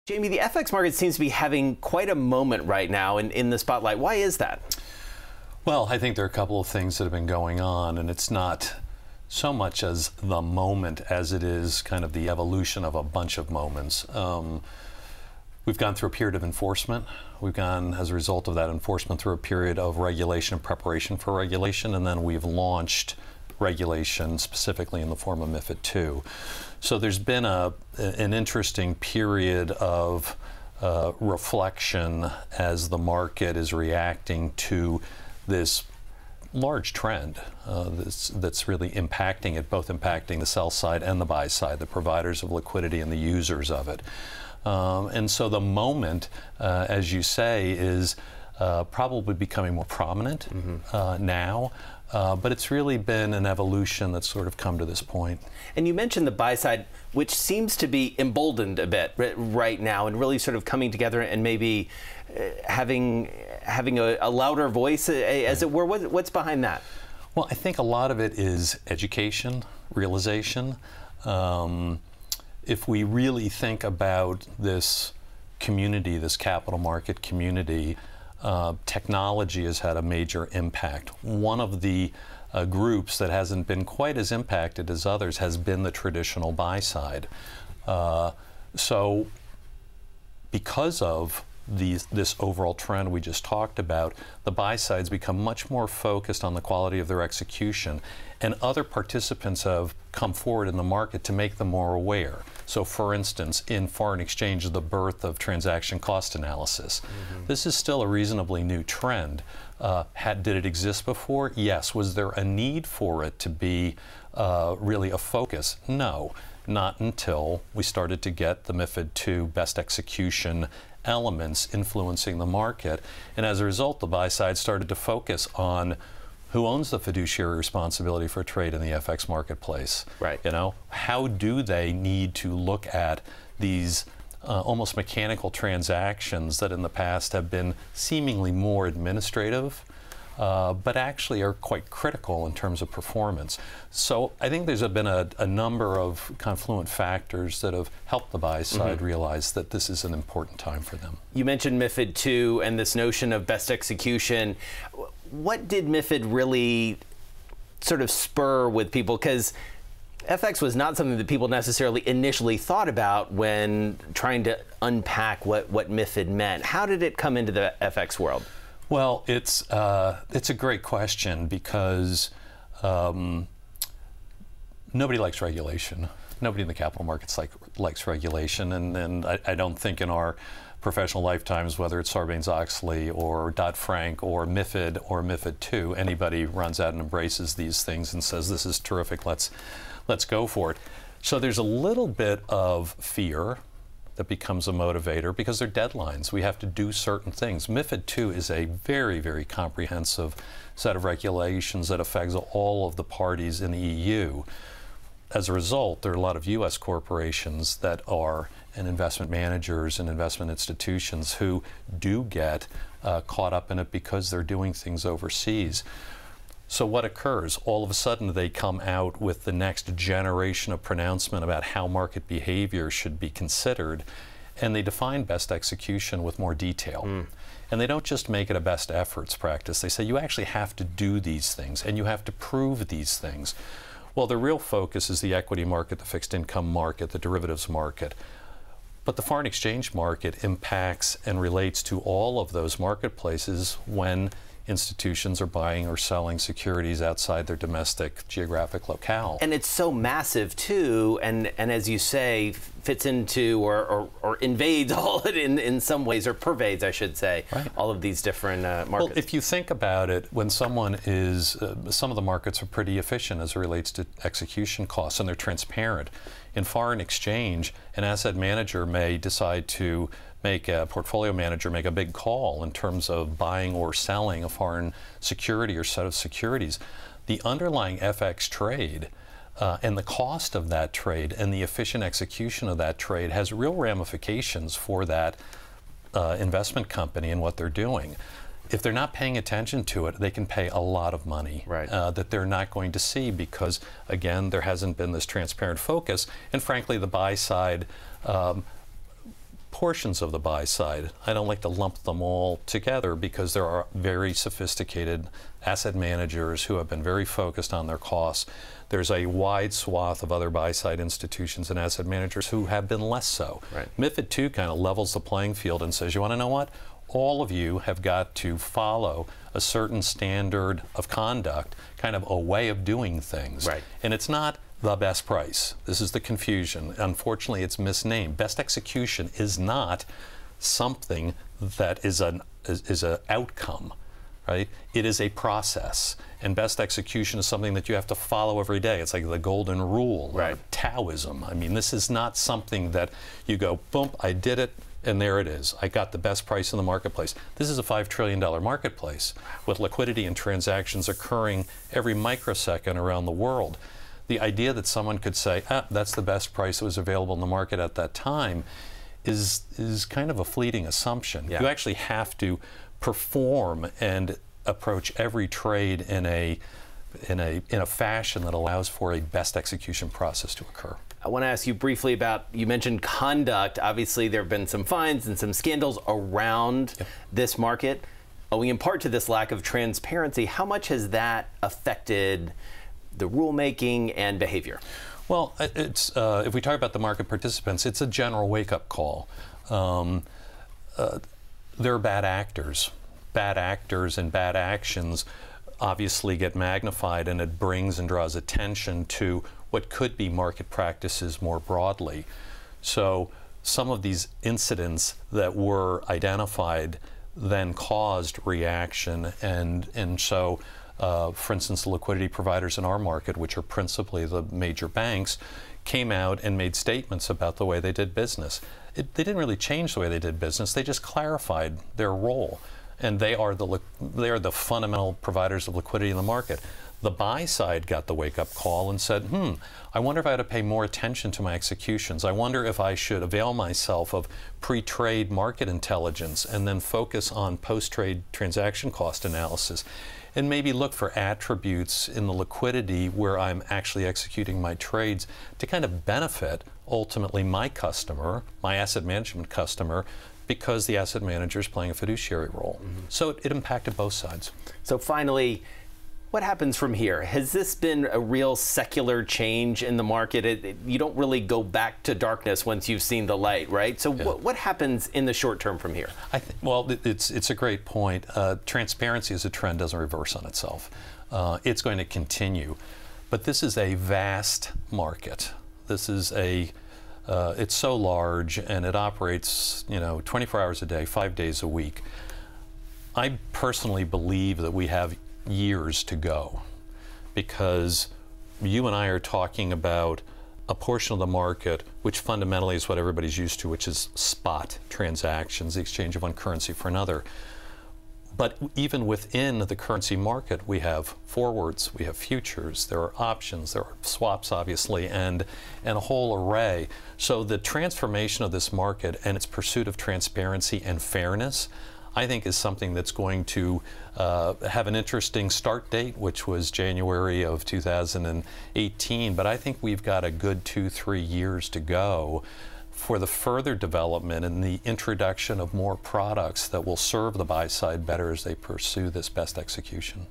Jamie, the FX market seems to be having quite a moment right now in the spotlight. Why is that? Well, I think there are a couple of things that have been going on, and it's not so much as the moment as it is kind of the evolution of a bunch of moments. We've gone through a period of enforcement. We've gone, as a result of that enforcement, through a period of regulation and preparation for regulation, and then we've launched regulation specifically in the form of MiFID II. So there's been an interesting period of reflection as the market is reacting to this large trend that's really impacting it, both impacting the sell side and the buy side, the providers of liquidity and the users of it. And so the moment, as you say, is probably becoming more prominent now. But it's really been an evolution that's sort of come to this point. And you mentioned the buy side, which seems to be emboldened a bit right now and really sort of coming together and maybe having a louder voice, as it were. What's behind that? Well, I think a lot of it is education, realization. If we really think about this community, this capital market community, technology has had a major impact. One of the groups that hasn't been quite as impacted as others has been the traditional buy side. So because of this overall trend we just talked about, the buy side's become much more focused on the quality of their execution, and other participants have come forward in the market to make them more aware. So for instance, in foreign exchange, the birth of transaction cost analysis. This is still a reasonably new trend. Did it exist before? Yes. Was there a need for it to be really a focus? No, not until we started to get the MiFID II best execution elements influencing the market. And as a result, the buy side started to focus on who owns the fiduciary responsibility for trade in the FX marketplace. Right. You know, how do they need to look at these almost mechanical transactions that in the past have been seemingly more administrative, but actually are quite critical in terms of performance. So I think there's been a number of confluent factors that have helped the buy side realize that this is an important time for them. You mentioned MiFID II and this notion of best execution. What did MiFID really sort of spur with people? Because FX was not something that people necessarily initially thought about when trying to unpack what MiFID meant. How did it come into the FX world? Well, it's a great question because nobody likes regulation. Nobody in the capital markets likes regulation, and I don't think in our professional lifetimes, whether it's Sarbanes-Oxley or Dodd-Frank or MiFID II, anybody runs out and embraces these things and says, this is terrific, let's go for it. So there's a little bit of fear that becomes a motivator because they're deadlines. We have to do certain things. MiFID II is a very, very comprehensive set of regulations that affects all of the parties in the EU. As a result, there are a lot of U.S. corporations that are, and investment managers and investment institutions who do get caught up in it because they're doing things overseas. So what occurs? All of a sudden they come out with the next generation of pronouncement about how market behavior should be considered, and they define best execution with more detail. And they don't just make it a best efforts practice. They say you actually have to do these things and you have to prove these things. Well, the real focus is the equity market, the fixed income market, the derivatives market. But the foreign exchange market impacts and relates to all of those marketplaces when institutions are buying or selling securities outside their domestic geographic locale. And it's so massive too, and as you say, fits into or invades all it in some ways, or pervades, I should say, all of these different markets. Well, if you think about it, when someone is, some of the markets are pretty efficient as it relates to execution costs, and they're transparent. In foreign exchange, an asset manager may decide to make a portfolio manager make a big call in terms of buying or selling a foreign security or set of securities. The underlying FX trade and the cost of that trade and the efficient execution of that trade has real ramifications for that investment company and what they're doing. If they're not paying attention to it, they can pay a lot of money that they're not going to see because, again, there hasn't been this transparent focus. And frankly, the buy side portions of the buy side. I don't like to lump them all together because there are very sophisticated asset managers who have been very focused on their costs. There's a wide swath of other buy side institutions and asset managers who have been less so. Right. MiFID II kind of levels the playing field and says, you want to know what? All of you have got to follow a certain standard of conduct, kind of a way of doing things. Right. And it's not the best price. This is the confusion. Unfortunately, it's misnamed. Best execution is not something that is an outcome, right? It is a process. And best execution is something that you have to follow every day. It's like the golden rule, right? Taoism. I mean, this is not something that you go, boom, I did it, and there it is. I got the best price in the marketplace. This is a $5 trillion marketplace with liquidity and transactions occurring every microsecond around the world. The idea that someone could say, that's the best price that was available in the market at that time is kind of a fleeting assumption. Yeah. You actually have to perform and approach every trade in a fashion that allows for a best execution process to occur. I want to ask you briefly about, you mentioned conduct. Obviously, there have been some fines and some scandals around this market, owing in part to this lack of transparency. How much has that affected the rulemaking and behavior? Well, it's if we talk about the market participants, it's a general wake-up call. They're bad actors. Bad actors and bad actions obviously get magnified, and it brings and draws attention to what could be market practices more broadly. So some of these incidents that were identified then caused reaction, and so for instance, the liquidity providers in our market, which are principally the major banks, came out and made statements about the way they did business. They didn't really change the way they did business, they just clarified their role. And they are the fundamental providers of liquidity in the market. The buy side got the wake-up call and said, I wonder if I ought to pay more attention to my executions. I wonder if I should avail myself of pre-trade market intelligence and then focus on post-trade transaction cost analysis, and maybe look for attributes in the liquidity where I'm actually executing my trades to kind of benefit ultimately my customer, my asset management customer, because the asset manager is playing a fiduciary role. So it impacted both sides. So finally, what happens from here? Has this been a real secular change in the market? You don't really go back to darkness once you've seen the light, right? So what happens in the short term from here? Well, it's a great point. Transparency as a trend doesn't reverse on itself. It's going to continue. But this is a vast market. This is it's so large, and it operates 24 hours a day, 5 days a week. I personally believe that we have years to go, because you and I are talking about a portion of the market which fundamentally is what everybody's used to, which is spot transactions, the exchange of one currency for another. But even within the currency market, we have forwards, we have futures, there are options, there are swaps, obviously, and a whole array. So the transformation of this market and its pursuit of transparency and fairness, I think, is something that's going to have an interesting start date, which was January of 2018. But I think we've got a good 2-3 years to go for the further development and the introduction of more products that will serve the buy side better as they pursue this best execution.